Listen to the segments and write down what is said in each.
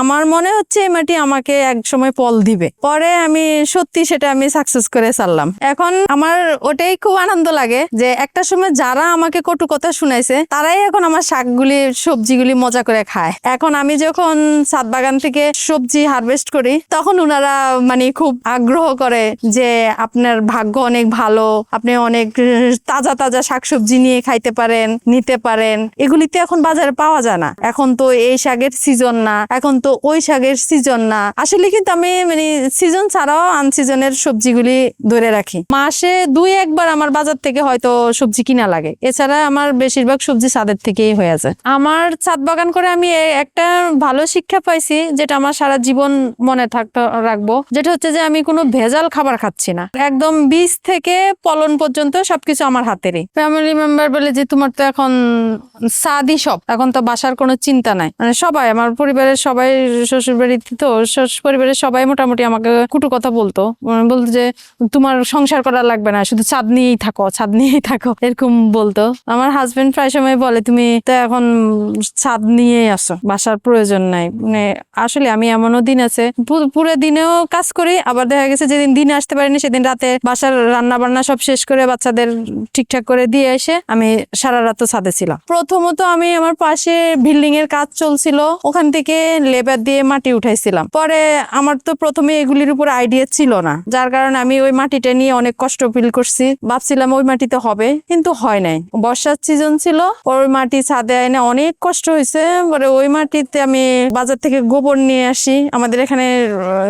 আমার মনে হচ্ছে এই মাটি আমাকে এক সময় ফল দিবে। পরে আমি সত্যি সেটা আমি সাকসেস করে চাললাম। এখন আমার ওটাই খুব আনন্দ লাগে যে একটা সময় যারা আমাকে কটু কথা শুনাইছে তারাই এখন আমার শাকগুলি সবজিগুলি মজা করে খায়। এখন আমি যখন ছাদ বাগান থেকে সবজি হারভেস্ট করি তখন ওনারা মানে খুব আগ্রহ করে যে আপনার ভাগ্য অনেক ভালো, আপনি অনেক তাজা তাজা শাকসবজি নিয়ে খাইতে পারেন, নিতে পারেন। এগুলিতে এখন বাজারে পাওয়া যায় না। এখন তো এই শাকের সিজন না, এখন তো ওই শাকের সিজন না। আসলে কিন্তু আমি মানে সিজন ছাড়াও আনসিজনের সবজিগুলি ধরে রাখি। মাসে 2-1 বার আমার বাজার থেকে হয়তো সবজি কিনা লাগে, এছাড়া আমার বেশিরভাগ সবজি ছাদের থেকেই হয়ে যায়। আমার ছাদ বাগান করে আমি একটা ভালো শিক্ষা পাইছি, যেটা আমার সারা জীবন মনে থাকতে রাখবো, যেটা হচ্ছে যে আমি কোনো ভেজাল খাবার খাচ্ছি না। একদম বীজ থেকে ফলন পর্যন্ত সবকিছু আমার হাতেরই। ফ্যামিলি মেম্বার বলে যে তোমার তো এখন সাদি সব, এখন তো বাসার কোনো চিন্তা নাই। মানে সবাই আমার পরিবারের সবাই, শ্বশুর বাড়িতে তো পরিবারের সবাই মোটামুটি আমাকে কুটু কথা বলতো যে তোমার সংসার করা লাগবে না, শুধু ছাদ নিয়েই থাকো, ছাদ নিয়েই থাকো, এরকম বলতো। আমার হাজবেন্ড প্রায় সময় বলে তুমি তো এখন ছাদ নিয়েই আসো, বাসার প্রয়োজন নাই। মানে আসলে আমি এমনও দিন আছে পুরো দিনেও কাজ করি, আবার দেখা গেছে যেদিন দিনে আসতে পারিনি সেদিন রাতে বাসার রান্না বান্না সব শেষ করে বাচ্চাদের ঠিকঠাক করে দিয়ে এসে আমি সারা রাত ছাদে ছিলাম। প্রথমত আমি আমার পাশে বিল্ডিং এর কাজ চলছিল, ওখান থেকে লেবার দিয়ে মাটি উঠাইছিলাম। পরে আমার তো প্রথমে এগুলির উপর আইডিয়া ছিল না, যার কারণে আমি ওই মাটিটা নিয়ে অনেক কষ্ট ফিল করছি। ভাবছিলাম ওই মাটিতে হবে, কিন্তু হয় নাই। বর্ষার সিজন ছিল, ওই মাটি ছাদে এনে অনেক কষ্ট হয়েছে। পরে ওই মাটিতে আমি বাজার থেকে গোবর নিয়ে আসি, আমাদের এখানে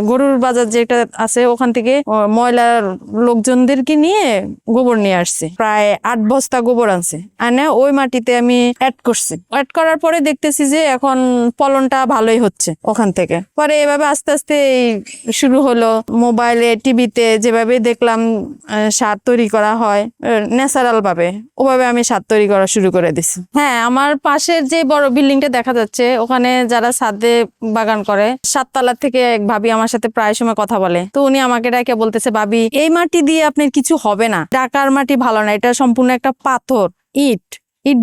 গরুর বাজার যেটা আছে ওখান থেকে ময়লার লোকজনদেরকে নিয়ে গোবর নিয়ে আসছি। প্রায় 8 বস্তা গোবর আনছে, আনে ওই মাটিতে আমি অ্যাড করছি। অ্যাড করার পরে দেখতেছি যে এখন ফলনটা ভালোই হচ্ছে ওখান থেকে। পরে এভাবে আস্তে আস্তে শুরু হলো। মোবাইলে টিভিতে যেভাবে দেখলাম সার তৈরি করা হয় ন্যাচারাল ভাবে, ওভাবে আমি সার তৈরি করা শুরু করে দিছি। হ্যাঁ, আমার পাশের যে বড় বিল্ডিংটা দেখা যাচ্ছে ওখানে যারা ছাদে বাগান করে 7 তলা থেকে এক ভাবি আমার সাথে প্রায় সময় কথা বলে। তো উনি আমাকে ডাকে বলতেছে, ভাবি এই মাটি দিয়ে আপনার কিছু হবে না, ঢাকার মাটি ভালো না, এটা সম্পূর্ণ একটা পাথর, ইট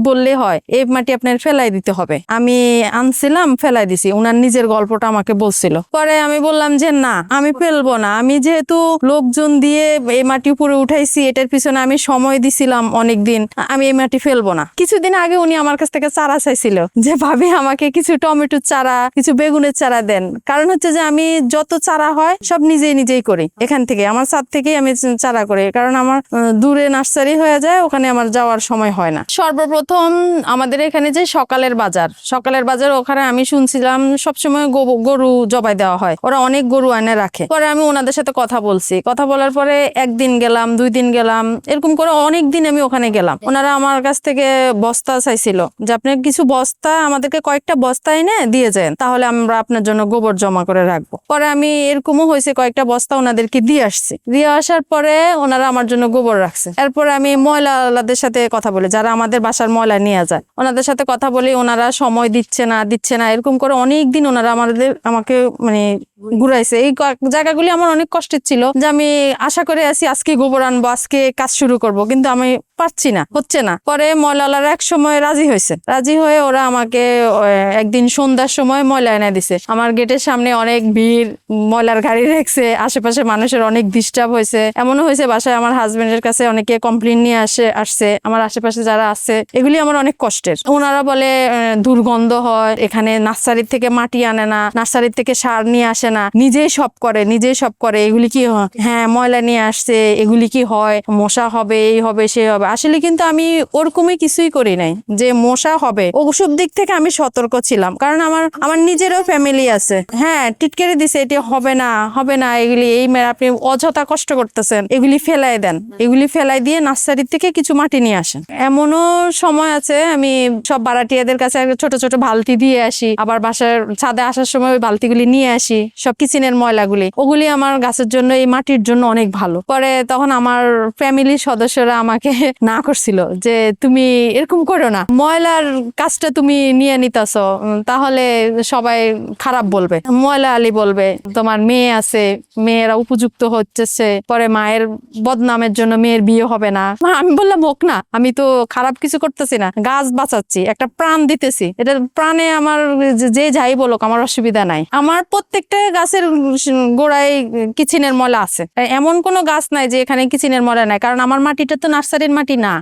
বললে হয়, এই মাটি আপনার ফেলাই দিতে হবে। আমি আনছিলাম, ফেলাই দিছি। উনার নিজের গল্পটা আমাকে বলছিল। পরে আমি বললাম যে না, আমি ফেলবো না। আমি যেহেতু লোকজন দিয়ে এই মাটি উপরে উঠাইছি, এটার পিছনে আমি সময় দিছিলাম অনেকদিন, আমি এই মাটি ফেলবো না। কিছুদিন আগে উনি আমার কাছ থেকে চারা চাইছিল যে ভাবি আমাকে কিছু টমেটোর চারা, কিছু বেগুনের চারা দেন। কারণ হচ্ছে যে আমি যত চারা হয় সব নিজেই করি, এখান থেকে আমার ছাদ থেকেই আমি চারা করি। কারণ আমার দূরে নার্সারি হয়ে যায়, ওখানে আমার যাওয়ার সময় হয় না। প্রথম আমাদের এখানে যে সকালের বাজার, ওখানে আমি শুনছিলাম সবসময় গরু জবাই দেওয়া হয়, ওরা অনেক গরু এনে রাখে। পরে আমি ওনাদের সাথে কথা বলার পরে 1 দিন গেলাম, 2 দিন গেলাম, এরকম করে অনেক দিন আমি ওখানে গেলাম। ওনারা আমার কাছ থেকে বস্তা চাইছিল যে আপনি কিছু বস্তা আমাদেরকে কয়েকটা বস্তা এনে দিয়ে যান, তাহলে আমরা আপনার জন্য গোবর জমা করে রাখবো। পরে আমি এরকমও হয়েছে কয়েকটা বস্তা ওনাদেরকে দিয়ে আসছি। দিয়ে আসার পরে ওনারা আমার জন্য গোবর রাখছে। এরপরে আমি ময়লাদের সাথে কথা বলি, যারা আমাদের বাসার ময়লা নিয়ে যায়, ওনাদের সাথে কথা বলি। ওনারা সময় দিচ্ছে না, এরকম করে অনেক দিন ওনারা আমাকে মানে ঘুরাইছে। এই জায়গাগুলি আমার অনেক কষ্টের ছিল, যে আমি আশা করে আছি আজকে গোবর আনবো, আজকে কাজ শুরু করব, কিন্তু আমি পারছি না, হচ্ছে না। পরে ময়লাওয়ালারা এক সময় রাজি হয়ে ওরা আমাকে একদিন সন্ধ্যার সময় ময়লা এনে দিছে। আমার গেটের সামনে অনেক ভিড়, ময়লার গাড়ি রেখেছে, আশেপাশে মানুষের অনেক ডিস্টার্ব হয়েছে। এমনও হয়েছে বাসায় আমার হাজবেন্ডের কাছে অনেকে কমপ্লেন নিয়ে আসছে। আমার আশেপাশে যারা আছে, এগুলি আমার অনেক কষ্টের। ওনারা বলে দুর্গন্ধ হয়, এখানে নার্সারির থেকে মাটি আনে না, নার্সারির থেকে সার নিয়ে আসে না, নিজেই সব করে। এগুলি কি হয়? হ্যাঁ, ময়লা নিয়ে আসছে, এগুলি কি হয়? মশা হবে, এই হবে, সে হবে। আসলে কিন্তু আমি ওরকমই কিছুই করি নাই যে মশা হবে। ওসব দিক থেকে আমি সতর্ক ছিলাম, কারণ আমার নিজেরও ফ্যামিলি আছে। হ্যাঁ, টিটকেরে দিছে, এটি হবে না, এগুলি এই আপনি অযথা কষ্ট করতেছেন, এগুলি ফেলাই দেন। এগুলি ফেলাই দিয়ে নার্সারি থেকে কিছু মাটি নিয়ে আসেন। এমনও সময় আছে আমি সব ভাড়াটিয়াদের কাছে ছোট ছোট বালতি দিয়ে আসি, আবার বাসার ছাদে আসার সময় ওই বালতিগুলি নিয়ে আসি, সব কিচেনের ময়লাগুলি। ওগুলি আমার গাছের জন্য, এই মাটির জন্য অনেক ভালো। পরে তখন আমার ফ্যামিলির সদস্যরা আমাকে না করছিল যে তুমি এরকম করো না, ময়লার কাজটা তুমি নিয়ে নিতেছ, তাহলে সবাই খারাপ বলবে, ময়লা আলী বলবে, তোমার মেয়ে আছে, মেয়েরা উপযুক্ত হচ্ছে, পরে মায়ের বদনামের জন্য মেয়ের বিয়ে হবে না। আমি বললাম হোক না, আমি তো খারাপ কিছু করতেছি না, গাছ বাঁচাচ্ছি, একটা প্রাণ দিতেছি। এটা প্রাণে আমার যে যাই বলুক আমার অসুবিধা নাই। আমার প্রত্যেকটা গাছের গোড়ায় কিচিনের ময়লা আছে, এমন কোনো গাছ নাই যে এখানে কিচিনের ময়লা নাই, কারণ আমার মাটিটা তো নার্সারির মাটি না।